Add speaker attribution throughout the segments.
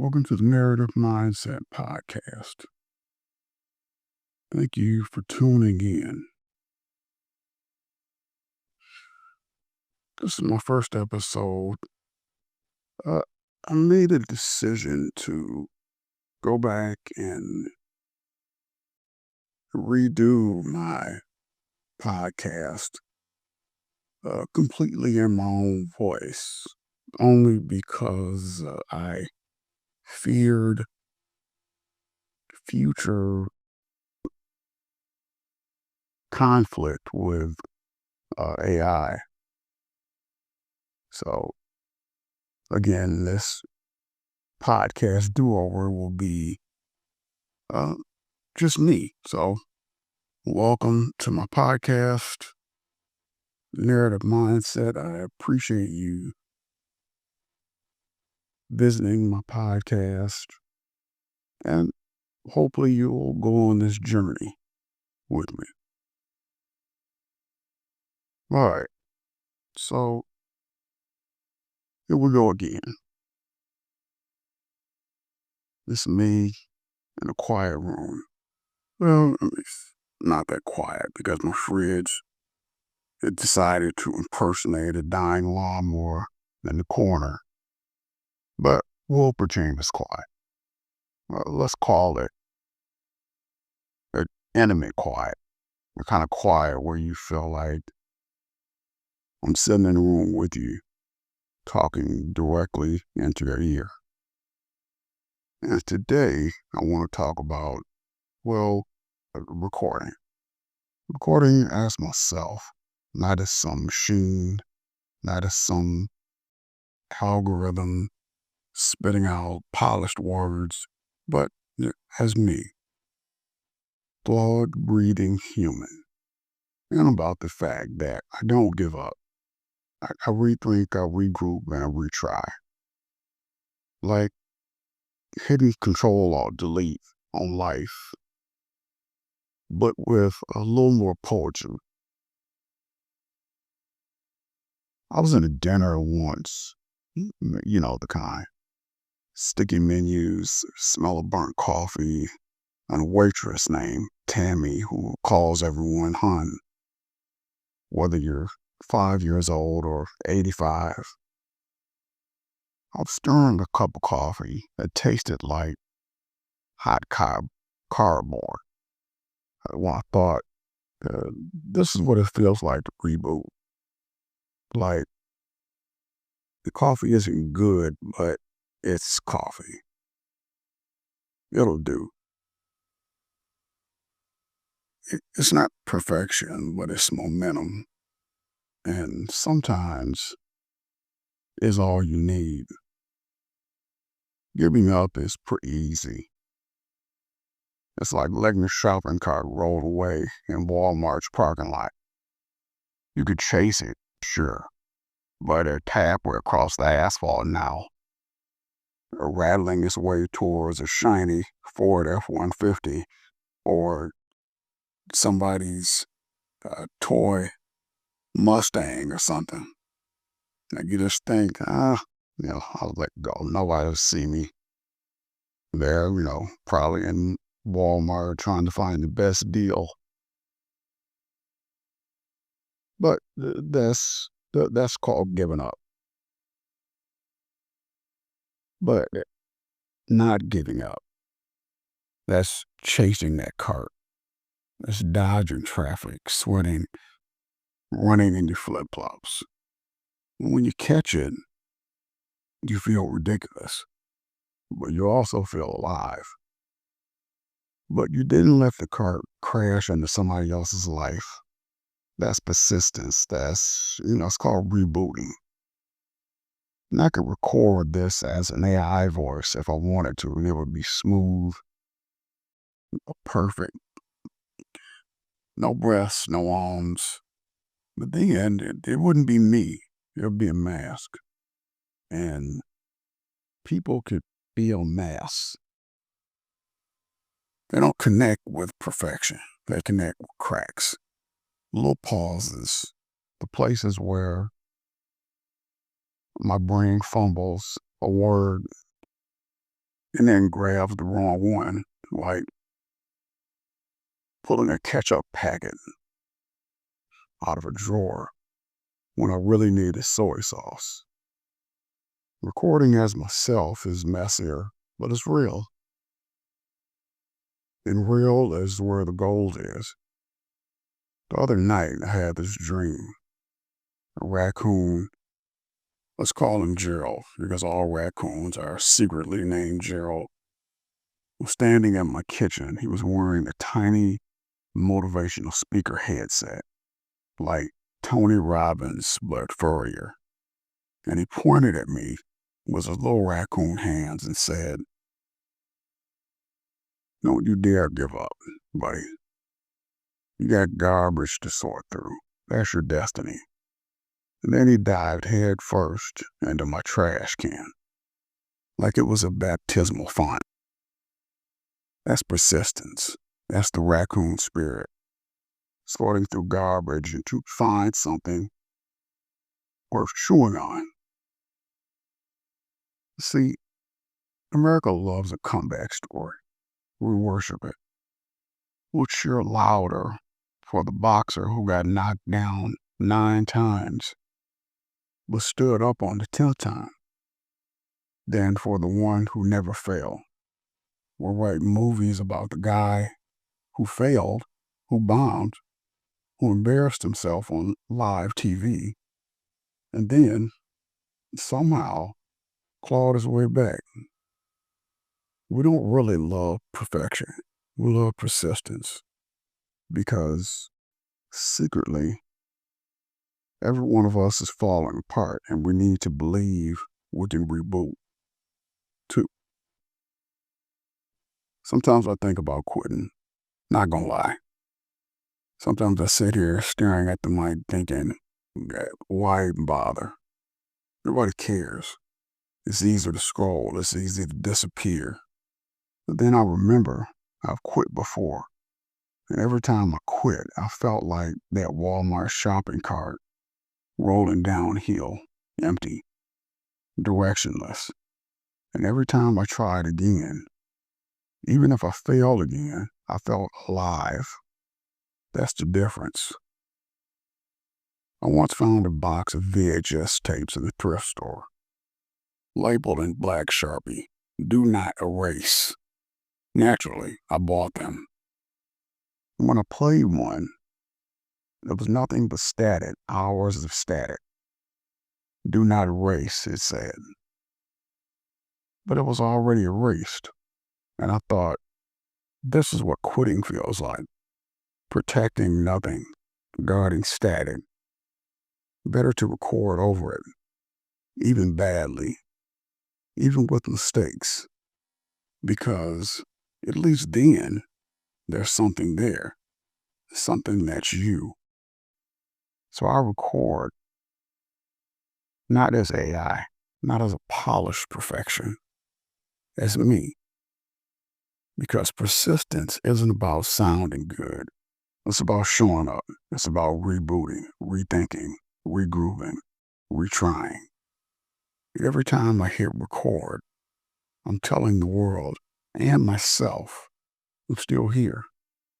Speaker 1: Welcome to the Narrative Mindset Podcast. Thank you for tuning in. This is my first episode. Uh, I made a decision to go back and redo my podcast completely in my own voice, only because I feared future conflict with AI. So, again, this podcast do-over will be uh, just me. So, welcome to my podcast, Narrative Mindset. I appreciate you visiting my podcast, and hopefully you'll go on this journey with me. All right, so here we go again. This is me in a quiet room. Well, it's not that quiet because my fridge it decided to impersonate a dying lawnmower in the corner. But we'll pretend it's quiet. Let's call it an intimate quiet. The kind of quiet where you feel like I'm sitting in the room with you, talking directly into your ear. And today, I want to talk about, recording. Recording as myself, not as some machine, not as some algorithm spitting out polished words, but as me, flawed, breathing human. And about the fact that I don't give up. I rethink, I regroup, and I retry. Like hitting Control or Delete on life, but with a little more poetry. I was in a dinner once, you know the kind. Sticky menus, smell of burnt coffee, and a waitress named Tammy who calls everyone hun, whether you're 5 years old or 85. I was stirring a cup of coffee that tasted like hot cardboard. When I thought, this is what it feels like to reboot. Like, the coffee isn't good, but it's coffee. It'll do. It's not perfection, but it's momentum. And sometimes is all you need. Giving up is pretty easy. It's like letting the shopping cart roll away in Walmart's parking lot. You could chase it, sure, but it's halfway across the asphalt now, rattling its way towards a shiny Ford F-150 or somebody's toy Mustang or something. Like you just think, I'll let go. Nobody will see me there, probably in Walmart trying to find the best deal. But that's called giving up. But not giving up. That's chasing that cart. That's dodging traffic, sweating, running in your flip-flops. When you catch it, you feel ridiculous, but you also feel alive. But you didn't let the cart crash into somebody else's life. That's persistence. It's called rebooting. And I could record this as an AI voice if I wanted to, and it would be smooth, perfect. No breaths, no arms. But then it wouldn't be me. It would be a mask. And people could feel mass. They don't connect with perfection. They connect with cracks, little pauses, the places where my brain fumbles a word and then grabs the wrong one, like pulling a ketchup packet out of a drawer when I really needed soy sauce. Recording as myself is messier, but it's real. And real is where the gold is. The other night, I had this dream. A raccoon, let's call him Gerald, because all raccoons are secretly named Gerald, was standing at my kitchen. He was wearing a tiny motivational speaker headset, like Tony Robbins, but furrier. And he pointed at me with his little raccoon hands and said, "Don't you dare give up, buddy. You got garbage to sort through. That's your destiny." And then he dived head first into my trash can, like it was a baptismal font. That's persistence. That's the raccoon spirit, sorting through garbage to find something worth chewing on. See, America loves a comeback story. We worship it. We'll cheer louder for the boxer who got knocked down 9 times but stood up on the 10th time than for the one who never failed. We'll write movies about the guy who failed, who bombed, who embarrassed himself on live TV, and then somehow clawed his way back. We don't really love perfection. We love persistence because secretly, every one of us is falling apart and we need to believe we can reboot too. Sometimes I think about quitting, not gonna lie. Sometimes I sit here staring at the mic thinking, why even bother? Nobody cares. It's easy to scroll, it's easy to disappear. But then I remember I've quit before. And every time I quit, I felt like that Walmart shopping cart rolling downhill, empty, directionless. And every time I tried again, even if I failed again, I felt alive. That's the difference. I once found a box of VHS tapes in a thrift store, labeled in black Sharpie, "Do not erase." Naturally, I bought them. When I played one, there was nothing but static, hours of static. "Do not erase," it said. But it was already erased. And I thought, this is what quitting feels like. Protecting nothing, guarding static. Better to record over it, even badly, even with mistakes. Because at least then, there's something there, something that's you. So I record, not as AI, not as a polished perfection, as me. Because persistence isn't about sounding good. It's about showing up. It's about rebooting, rethinking, regrouping, retrying. Every time I hit record, I'm telling the world and myself, I'm still here.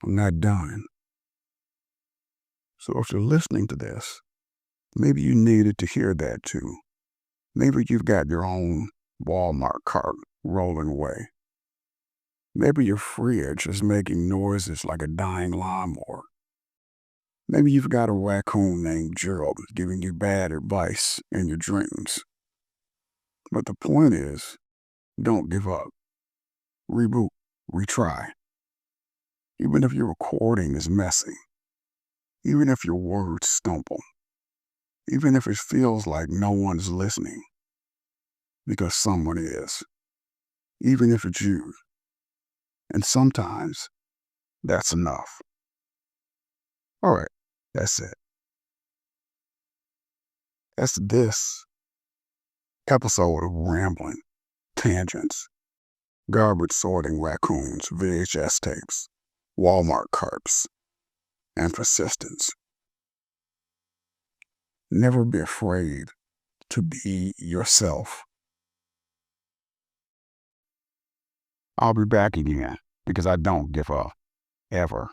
Speaker 1: I'm not done. So if you're listening to this, maybe you needed to hear that too. Maybe you've got your own Walmart cart rolling away. Maybe your fridge is making noises like a dying lawnmower. Maybe you've got a raccoon named Gerald giving you bad advice in your dreams. But the point is, don't give up. Reboot, retry. Even if your recording is messy, even if your words stumble, even if it feels like no one's listening, because someone is, even if it's you. And sometimes that's enough. All right, that's it. That's this episode of Rambling, Tangents, Garbage Sorting Raccoons, VHS tapes, Walmart carts, and persistence. Never be afraid to be yourself. I'll be back again because I don't give up ever.